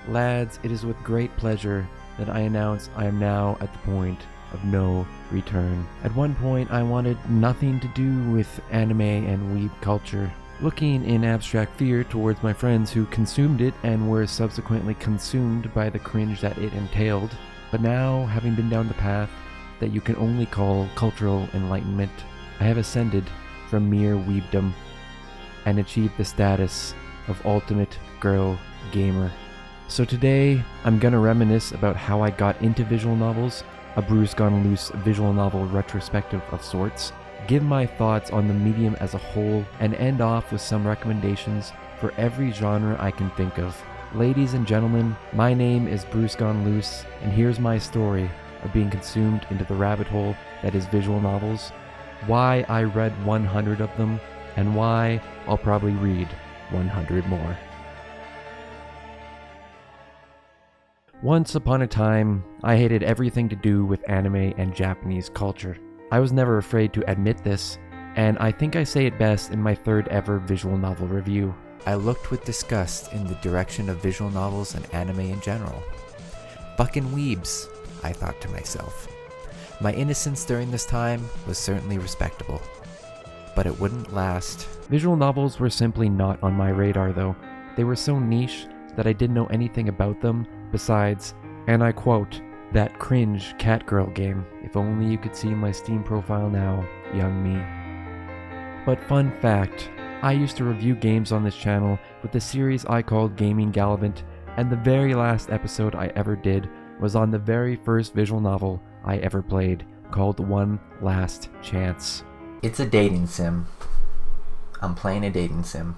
Lads, it is with great pleasure that I announce I am now at the point of no return. At one point, I wanted nothing to do with anime and weeb culture, looking in abstract fear towards my friends who consumed it and were subsequently consumed by the cringe that it entailed. But now, having been down the path that you can only call cultural enlightenment, I have ascended from mere weebdom and achieved the status of ultimate girl gamer. So today, I'm gonna reminisce about how I got into visual novels, a BruceGoneLoose visual novel retrospective of sorts, give my thoughts on the medium as a whole, and end off with some recommendations for every genre I can think of. Ladies and gentlemen, my name is BruceGoneLoose, and here's my story of being consumed into the rabbit hole that is visual novels, why I read 100 of them, and why I'll probably read 100 more. Once upon a time, I hated everything to do with anime and Japanese culture. I was never afraid to admit this, and I think I say it best in my third ever visual novel review. I looked with disgust in the direction of visual novels and anime in general. Fucking weebs, I thought to myself. My innocence during this time was certainly respectable, but it wouldn't last. Visual novels were simply not on my radar though. They were so niche that I didn't know anything about them besides, and I quote, that cringe catgirl game. If only you could see my Steam profile now, young me. But fun fact, I used to review games on this channel with the series I called Gaming Gallivant, and the very last episode I ever did was on the very first visual novel I ever played, called One Last Chance. It's a dating sim. I'm playing a dating sim.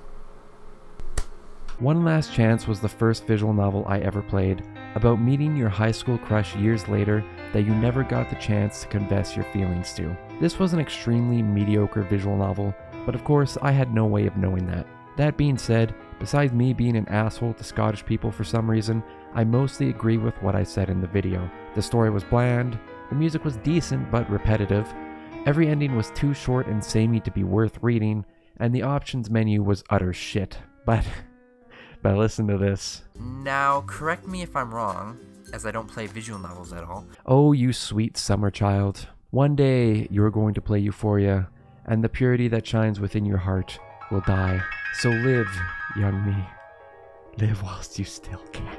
One Last Chance was the first visual novel I ever played, about meeting your high school crush years later that you never got the chance to confess your feelings to. This was an extremely mediocre visual novel, but of course I had no way of knowing that. That being said, besides me being an asshole to Scottish people for some reason, I mostly agree with what I said in the video. The story was bland, the music was decent but repetitive, every ending was too short and samey to be worth reading, and the options menu was utter shit. But listen to this. Now, correct me if I'm wrong, as I don't play visual novels at all. Oh, you sweet summer child. One day you're going to play Euphoria, and the purity that shines within your heart will die. So live, young me. Live whilst you still can.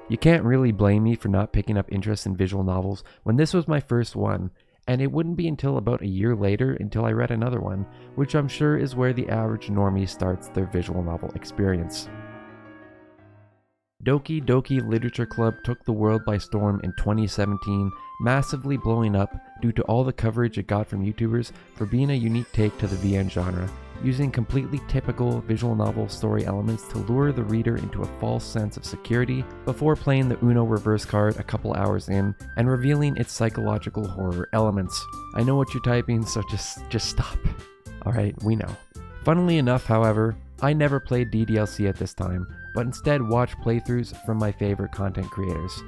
You can't really blame me for not picking up interest in visual novels when this was my first one, and it wouldn't be until about a year later until I read another one, which I'm sure is where the average normie starts their visual novel experience. Doki Literature Club took the world by storm in 2017, massively blowing up due to all the coverage it got from YouTubers for being a unique take to the VN genre, using completely typical visual novel story elements to lure the reader into a false sense of security before playing the Uno reverse card a couple hours in and revealing its psychological horror elements. I know what you're typing, so just stop. Alright, we know. Funnily enough, however, I never played DDLC at this time, but instead watched playthroughs from my favorite content creators.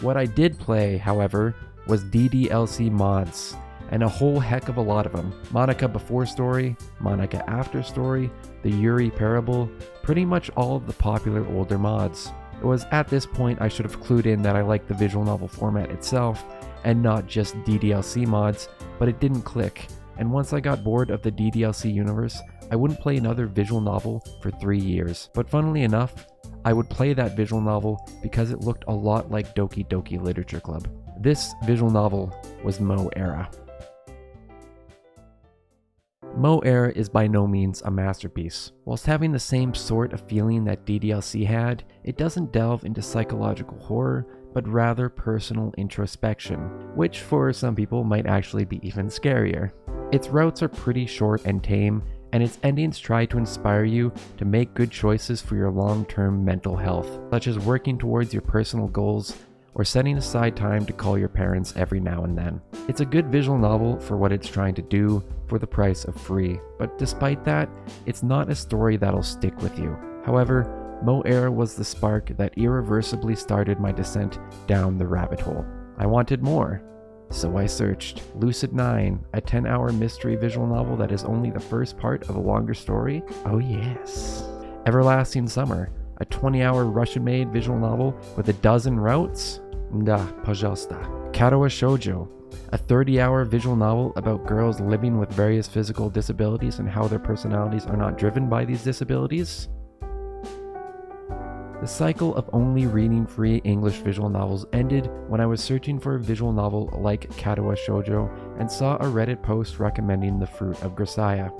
What I did play, however, was DDLC mods, and a whole heck of a lot of them. Monica Before Story, Monica After Story, the Yuri Parable, pretty much all of the popular older mods. It was at this point I should have clued in that I liked the visual novel format itself, and not just DDLC mods, but it didn't click, and once I got bored of the DDLC universe, I wouldn't play another visual novel for 3 years. But funnily enough, I would play that visual novel because it looked a lot like Doki Literature Club. This visual novel was Moege. Moege is by no means a masterpiece. Whilst having the same sort of feeling that DDLC had, it doesn't delve into psychological horror, but rather personal introspection, which for some people might actually be even scarier. Its routes are pretty short and tame, and its endings try to inspire you to make good choices for your long-term mental health, such as working towards your personal goals or setting aside time to call your parents every now and then. It's a good visual novel for what it's trying to do for the price of free, but despite that, it's not a story that'll stick with you. However, Moege was the spark that irreversibly started my descent down the rabbit hole. I wanted more. So I searched. Lucid 9, a 10-hour mystery visual novel that is only the first part of a longer story? Oh yes. Everlasting Summer, A 20-hour Russian-made visual novel with a dozen routes? Da, пожалуйста. Kadowa Shoujo, a 30-hour visual novel about girls living with various physical disabilities and how their personalities are not driven by these disabilities? The cycle of only reading free English visual novels ended when I was searching for a visual novel like Kadowa Shoujo and saw a Reddit post recommending The Fruit of Grisaia.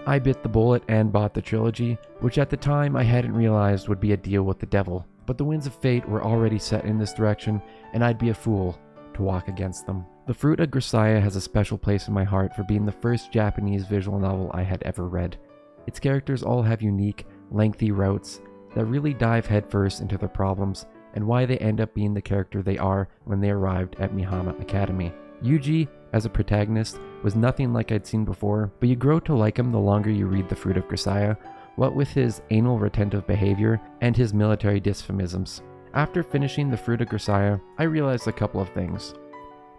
I bit the bullet and bought the trilogy, which at the time I hadn't realized would be a deal with the devil, but the winds of fate were already set in this direction, and I'd be a fool to walk against them. The Fruit of Grisaia has a special place in my heart for being the first Japanese visual novel I had ever read. Its characters all have unique, lengthy routes that really dive headfirst into their problems and why they end up being the character they are when they arrived at Mihama Academy. Yuji, as a protagonist, was nothing like I'd seen before, but you grow to like him the longer you read The Fruit of Grisaia, what with his anal retentive behavior and his military dysphemisms. After finishing The Fruit of Grisaia, I realized a couple of things.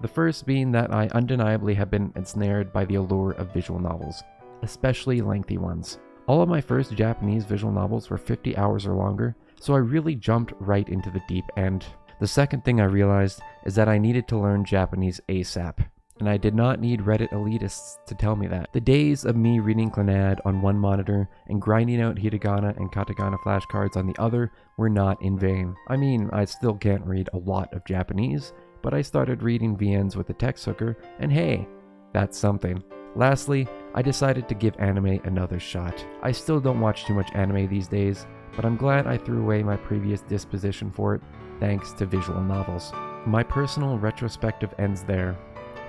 The first being that I undeniably have been ensnared by the allure of visual novels, especially lengthy ones. All of my first Japanese visual novels were 50 hours or longer, so I really jumped right into the deep end. The second thing I realized is that I needed to learn Japanese ASAP, and I did not need Reddit elitists to tell me that. The days of me reading Clannad on one monitor and grinding out hiragana and katakana flashcards on the other were not in vain. I mean, I still can't read a lot of Japanese, but I started reading VNs with a text hooker, and hey, that's something. Lastly, I decided to give anime another shot. I still don't watch too much anime these days, but I'm glad I threw away my previous disposition for it thanks to visual novels. My personal retrospective ends there.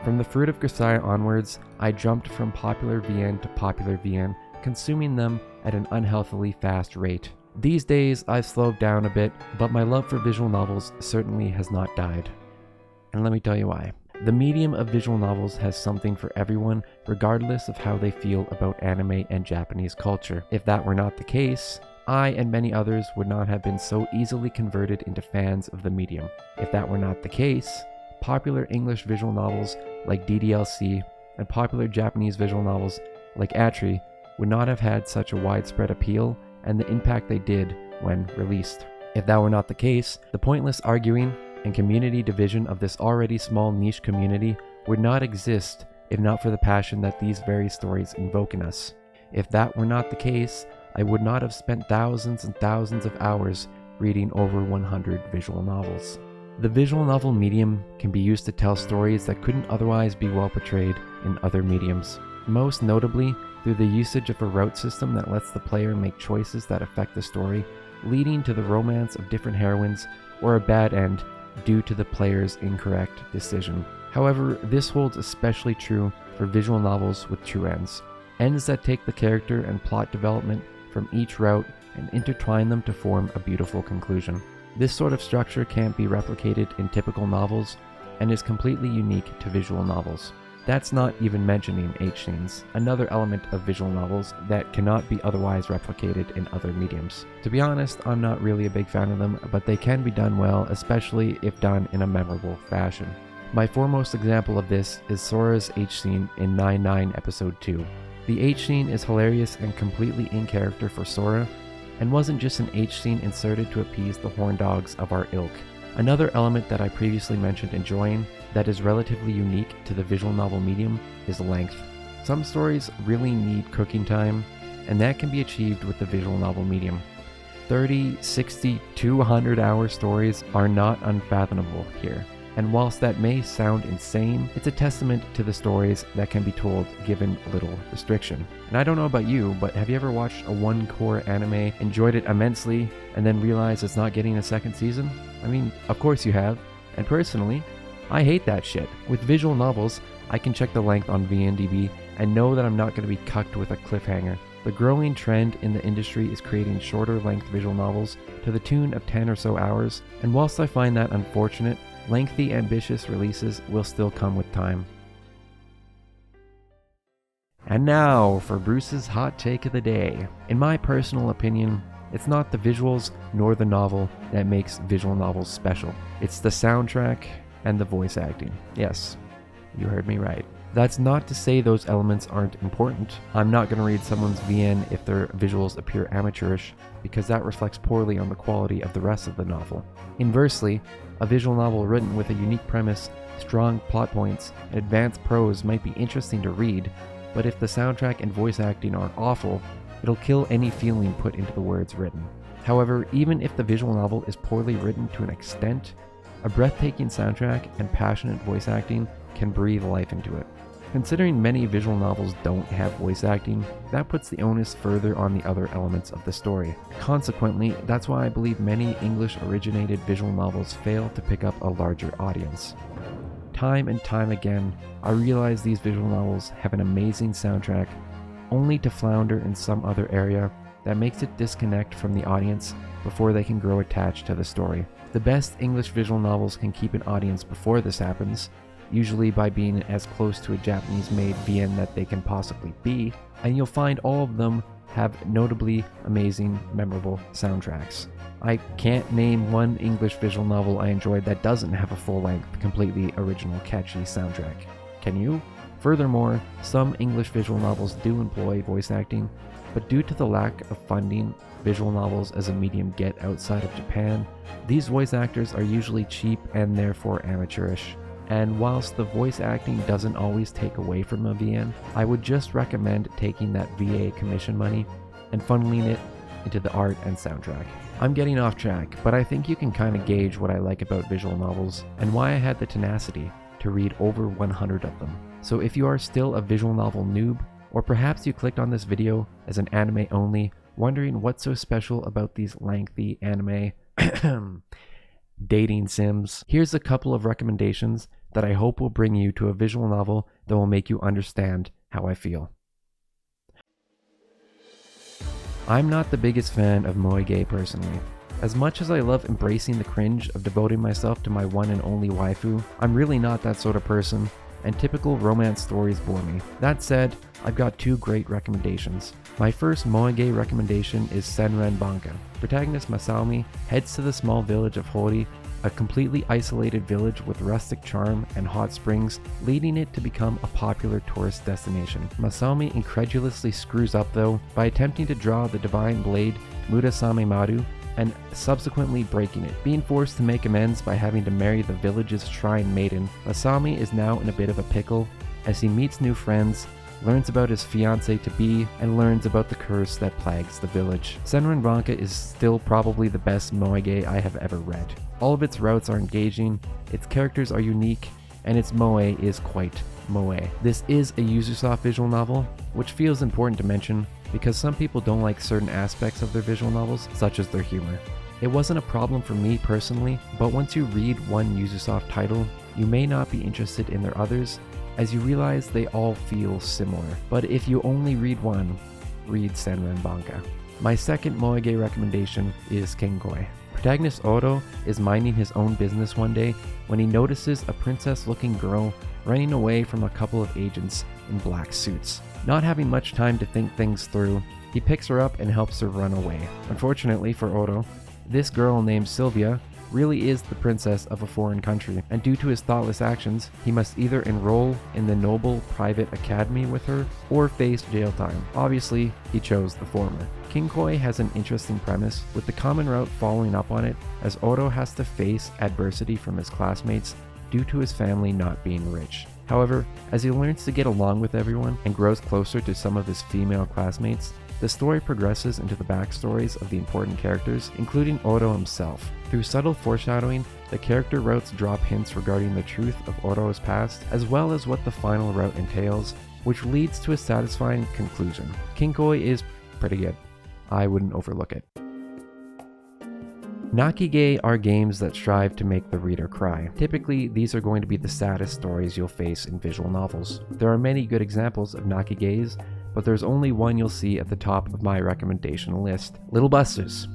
From The Fruit of Grisaia onwards, I jumped from popular VN to popular VN, consuming them at an unhealthily fast rate. These days, I've slowed down a bit, but my love for visual novels certainly has not died. And let me tell you why. The medium of visual novels has something for everyone, regardless of how they feel about anime and Japanese culture. If that were not the case, I and many others would not have been so easily converted into fans of the medium. If that were not the case, popular English visual novels like DDLC and popular Japanese visual novels like Atri would not have had such a widespread appeal and the impact they did when released. If that were not the case, the pointless arguing and community division of this already small niche community would not exist if not for the passion that these very stories invoke in us. If that were not the case, I would not have spent thousands and thousands of hours reading over 100 visual novels. The visual novel medium can be used to tell stories that couldn't otherwise be well portrayed in other mediums, most notably through the usage of a route system that lets the player make choices that affect the story, leading to the romance of different heroines or a bad end due to the player's incorrect decision. However, this holds especially true for visual novels with true ends. Ends that take the character and plot development from each route and intertwine them to form a beautiful conclusion. This sort of structure can't be replicated in typical novels and is completely unique to visual novels. That's not even mentioning H-scenes, another element of visual novels that cannot be otherwise replicated in other mediums. To be honest, I'm not really a big fan of them, but they can be done well, especially if done in a memorable fashion. My foremost example of this is Sora's H-scene in 9-9 Episode 2. The H-scene is hilarious and completely in character for Sora, and wasn't just an H-scene inserted to appease the horn dogs of our ilk. Another element that I previously mentioned enjoying that is relatively unique to the visual novel medium is length. Some stories really need cooking time, and that can be achieved with the visual novel medium. 30, 60, 200-hour stories are not unfathomable here. And whilst that may sound insane, it's a testament to the stories that can be told given little restriction. And I don't know about you, but have you ever watched a one-core anime, enjoyed it immensely, and then realized it's not getting a second season? I mean, of course you have. And personally, I hate that shit. With visual novels, I can check the length on VNDB and know that I'm not going to be cucked with a cliffhanger. The growing trend in the industry is creating shorter length visual novels to the tune of 10 or so hours, and whilst I find that unfortunate, lengthy, ambitious releases will still come with time. And now for Bruce's hot take of the day. In my personal opinion, it's not the visuals nor the novel that makes visual novels special. It's the soundtrack and the voice acting. Yes, you heard me right. That's not to say those elements aren't important. I'm not going to read someone's VN if their visuals appear amateurish, because that reflects poorly on the quality of the rest of the novel. Inversely, a visual novel written with a unique premise, strong plot points, and advanced prose might be interesting to read, but if the soundtrack and voice acting are awful, it'll kill any feeling put into the words written. However, even if the visual novel is poorly written to an extent, a breathtaking soundtrack and passionate voice acting can breathe life into it. Considering many visual novels don't have voice acting, that puts the onus further on the other elements of the story. Consequently, that's why I believe many English-originated visual novels fail to pick up a larger audience. Time and time again, I realize these visual novels have an amazing soundtrack, only to flounder in some other area that makes it disconnect from the audience before they can grow attached to the story. The best English visual novels can keep an audience before this happens, usually by being as close to a Japanese-made VN that they can possibly be, and you'll find all of them have notably amazing, memorable soundtracks. I can't name one English visual novel I enjoyed that doesn't have a full-length, completely original, catchy soundtrack. Can you? Furthermore, some English visual novels do employ voice acting, but due to the lack of funding visual novels as a medium get outside of Japan, these voice actors are usually cheap and therefore amateurish. And whilst the voice acting doesn't always take away from a VN, I would just recommend taking that VA commission money and funneling it into the art and soundtrack. I'm getting off track, but I think you can kind of gauge what I like about visual novels and why I had the tenacity to read over 100 of them. So if you are still a visual novel noob, or perhaps you clicked on this video as an anime only, wondering what's so special about these lengthy anime dating sims, here's a couple of recommendations that I hope will bring you to a visual novel that will make you understand how I feel. I'm not the biggest fan of Moege personally. As much as I love embracing the cringe of devoting myself to my one and only waifu, I'm really not that sort of person, and typical romance stories bore me. That said, I've got two great recommendations. My first Moege recommendation is Senren Banka. Protagonist Masami heads to the small village of Hori, a completely isolated village with rustic charm and hot springs, leading it to become a popular tourist destination. Masami incredulously screws up though by attempting to draw the divine blade Murasame Maru and subsequently breaking it. Being forced to make amends by having to marry the village's shrine maiden, Masami is now in a bit of a pickle as he meets new friends, learns about his fiancé-to-be, and learns about the curse that plagues the village. Senren Banka is still probably the best Moege I have ever read. All of its routes are engaging, its characters are unique, and its moe is quite moe. This is a Ubisoft visual novel, which feels important to mention because some people don't like certain aspects of their visual novels, such as their humor. It wasn't a problem for me personally, but once you read one Ubisoft title, you may not be interested in their others, as you realize they all feel similar. But if you only read one, read Senren Banka. My second Moege recommendation is Kinkoi. Protagonist Oro is minding his own business one day when he notices a princess-looking girl running away from a couple of agents in black suits. Not having much time to think things through, he picks her up and helps her run away. Unfortunately for Oro, this girl named Sylvia really is the princess of a foreign country, and due to his thoughtless actions, he must either enroll in the noble private academy with her or face jail time. Obviously, he chose the former. Kinkoi has an interesting premise, with the common route following up on it, as Oro has to face adversity from his classmates due to his family not being rich. However, as he learns to get along with everyone and grows closer to some of his female classmates, the story progresses into the backstories of the important characters, including Oro himself. Through subtle foreshadowing, the character routes drop hints regarding the truth of Oro's past, as well as what the final route entails, which leads to a satisfying conclusion. Kinkoi is pretty good. I wouldn't overlook it. Nakige are games that strive to make the reader cry. Typically, these are going to be the saddest stories you'll face in visual novels. There are many good examples of Nakiges, but there's only one you'll see at the top of my recommendation list. Little Busters.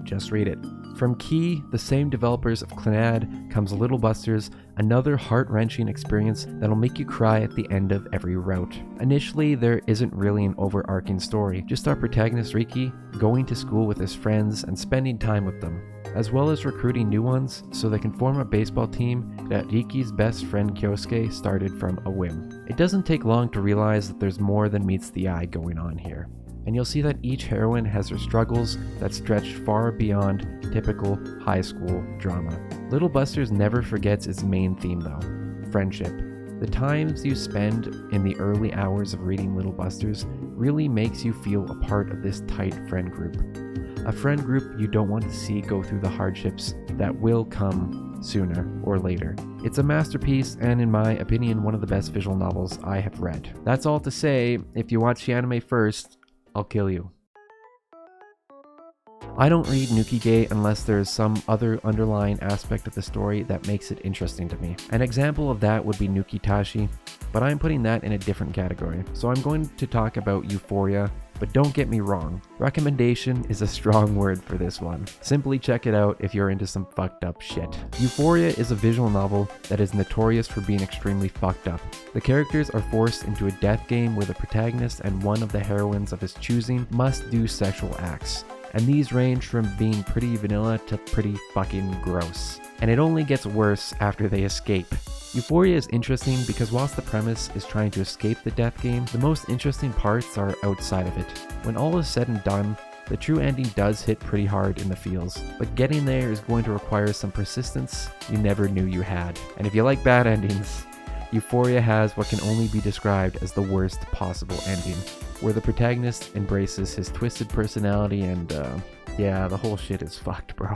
Just read it. From Key, the same developers of Clannad, comes Little Busters, another heart-wrenching experience that'll make you cry at the end of every route. Initially, there isn't really an overarching story, just our protagonist Riki going to school with his friends and spending time with them. as well as recruiting new ones so they can form a baseball team that Riki's best friend Kyosuke started from a whim. It doesn't take long to realize that there's more than meets the eye going on here, and you'll see that each heroine has her struggles that stretch far beyond typical high school drama. Little Busters never forgets its main theme though, friendship. The times you spend in the early hours of reading Little Busters really makes you feel a part of this tight friend group. A friend group you don't want to see go through the hardships that will come sooner or later. It's a masterpiece and, in my opinion, one of the best visual novels I have read. That's all to say, if you watch the anime first, I'll kill you. I don't read Nukige unless there is some other underlying aspect of the story that makes it interesting to me. An example of that would be Nukitashi, but I'm putting that in a different category. So I'm going to talk about Euphoria, but don't get me wrong, recommendation is a strong word for this one. Simply check it out if you're into some fucked up shit. Euphoria is a visual novel that is notorious for being extremely fucked up. The characters are forced into a death game where the protagonist and one of the heroines of his choosing must do sexual acts. And these range from being pretty vanilla to pretty fucking gross. And it only gets worse after they escape. Euphoria is interesting because whilst the premise is trying to escape the death game, the most interesting parts are outside of it. When all is said and done, the true ending does hit pretty hard in the feels, but getting there is going to require some persistence you never knew you had. And if you like bad endings, Euphoria has what can only be described as the worst possible ending, where the protagonist embraces his twisted personality and, yeah, the whole shit is fucked, bro.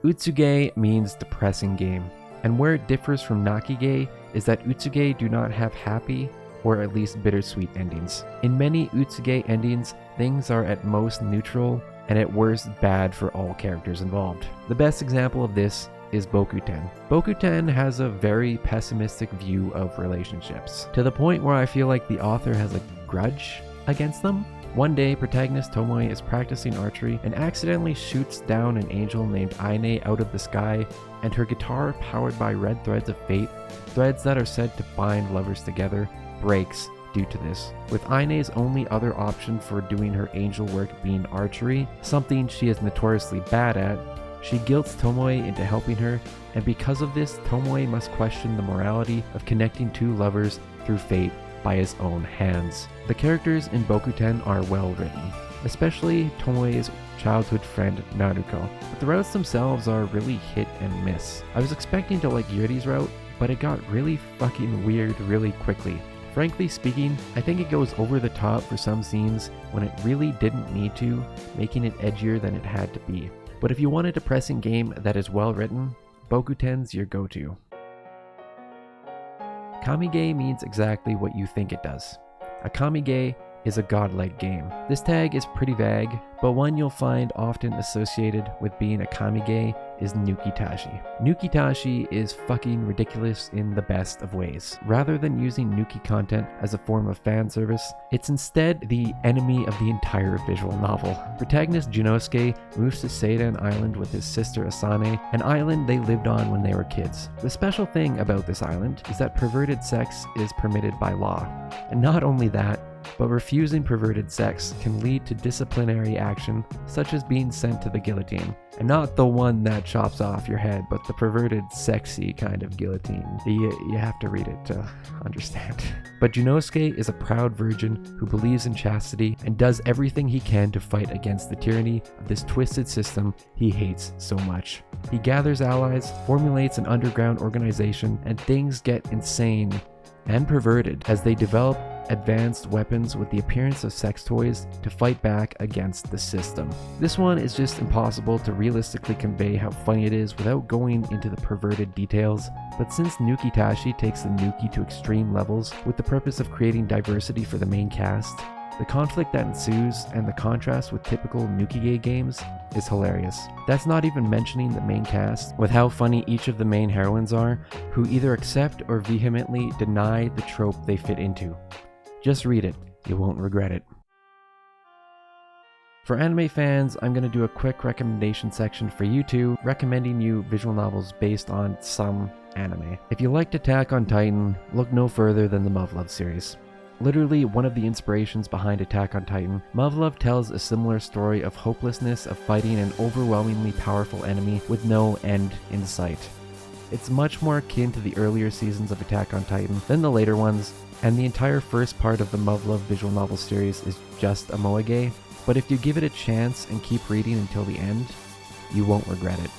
Utsuge means depressing game, and where it differs from Nakige is that Utsuge do not have happy or at least bittersweet endings. In many Utsuge endings, things are at most neutral and at worst bad for all characters involved. The best example of this is Bokuten. Bokuten has a very pessimistic view of relationships, to the point where I feel like the author has a grudge against them. One day, protagonist Tomoe is practicing archery and accidentally shoots down an angel named Aine out of the sky, and her guitar, powered by red threads of fate, threads that are said to bind lovers together, breaks due to this. With Aine's only other option for doing her angel work being archery, something she is notoriously bad at, she guilts Tomoe into helping her, and because of this, Tomoe must question the morality of connecting two lovers through fate by his own hands. The characters in Bokuten are well written, especially Tomoe's childhood friend Naruko, but the routes themselves are really hit and miss. I was expecting to like Yuri's route, but it got really fucking weird really quickly. Frankly speaking, I think it goes over the top for some scenes when it really didn't need to, making it edgier than it had to be. But if you want a depressing game that is well written, Bokuten's your go-to. Kamige means exactly what you think it does. A Kamige is a godlike game. This tag is pretty vague, but one you'll find often associated with being a Kamige is Nukitashi. Nukitashi is fucking ridiculous in the best of ways. Rather than using Nuki content as a form of fan service, it's instead the enemy of the entire visual novel. Protagonist Junosuke moves to Seidan Island with his sister Asane, an island they lived on when they were kids. The special thing about this island is that perverted sex is permitted by law. And not only that, but refusing perverted sex can lead to disciplinary action, such as being sent to the guillotine. And not the one that chops off your head, but the perverted, sexy kind of guillotine. You have to read it to understand. But Junosuke is a proud virgin who believes in chastity and does everything he can to fight against the tyranny of this twisted system he hates so much. He gathers allies, formulates an underground organization, and things get insane and perverted as they develop advanced weapons with the appearance of sex toys to fight back against the system. This one is just impossible to realistically convey how funny it is without going into the perverted details, but since Nukitashi takes the Nuki to extreme levels with the purpose of creating diversity for the main cast, the conflict that ensues and the contrast with typical Nukige games is hilarious. That's not even mentioning the main cast, with how funny each of the main heroines are, who either accept or vehemently deny the trope they fit into. Just read it, you won't regret it. For anime fans, I'm going to do a quick recommendation section for you two, recommending you visual novels based on some anime. If you liked Attack on Titan, look no further than the Muv-Luv series. Literally one of the inspirations behind Attack on Titan, Muv-Luv tells a similar story of hopelessness of fighting an overwhelmingly powerful enemy with no end in sight. It's much more akin to the earlier seasons of Attack on Titan than the later ones, and the entire first part of the Muv-Luv visual novel series is just a moege, but if you give it a chance and keep reading until the end, you won't regret it.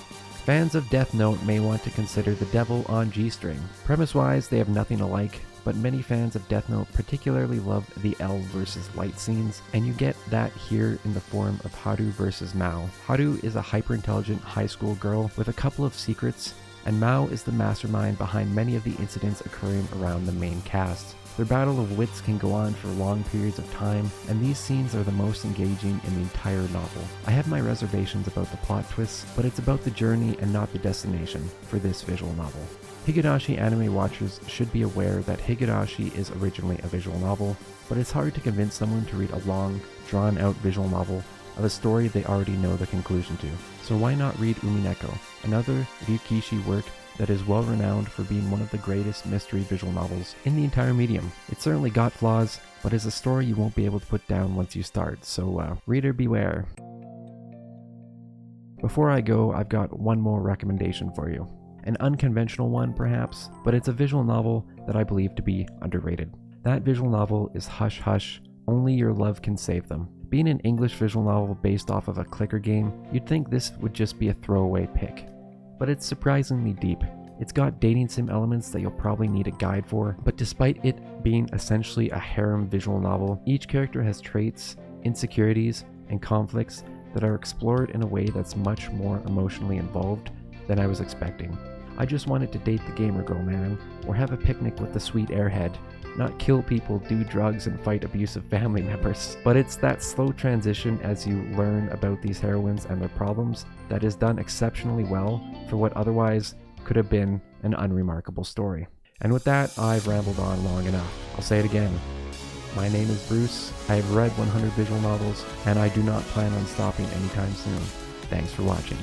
Fans of Death Note may want to consider The Devil on G-String. Premise-wise, they have nothing alike, but many fans of Death Note particularly love the L versus Light scenes, and you get that here in the form of Haru versus Mao. Haru is a hyper-intelligent high school girl with a couple of secrets, and Mao is the mastermind behind many of the incidents occurring around the main cast. Their battle of wits can go on for long periods of time, and these scenes are the most engaging in the entire novel. I have my reservations about the plot twists, but it's about the journey and not the destination for this visual novel. Higurashi anime watchers should be aware that Higurashi is originally a visual novel, but it's hard to convince someone to read a long, drawn-out visual novel of a story they already know the conclusion to. So why not read Umineko, another Ryukishi work that is well renowned for being one of the greatest mystery visual novels in the entire medium. It's certainly got flaws, but is a story you won't be able to put down once you start, so reader beware. Before I go, I've got one more recommendation for you. An unconventional one perhaps, but it's a visual novel that I believe to be underrated. That visual novel is Hush Hush, Only Your Love Can Save Them. Being an English visual novel based off of a clicker game, you'd think this would just be a throwaway pick. But it's surprisingly deep. It's got dating sim elements that you'll probably need a guide for, but despite it being essentially a harem visual novel, each character has traits, insecurities, and conflicts that are explored in a way that's much more emotionally involved than I was expecting. I just wanted to date the gamer girl, man, or have a picnic with the sweet airhead, not kill people, do drugs, and fight abusive family members. But it's that slow transition as you learn about these heroines and their problems that is done exceptionally well for what otherwise could have been an unremarkable story. And with that, I've rambled on long enough. I'll say it again. My name is Bruce. I have read 100 visual novels, and I do not plan on stopping anytime soon. Thanks for watching.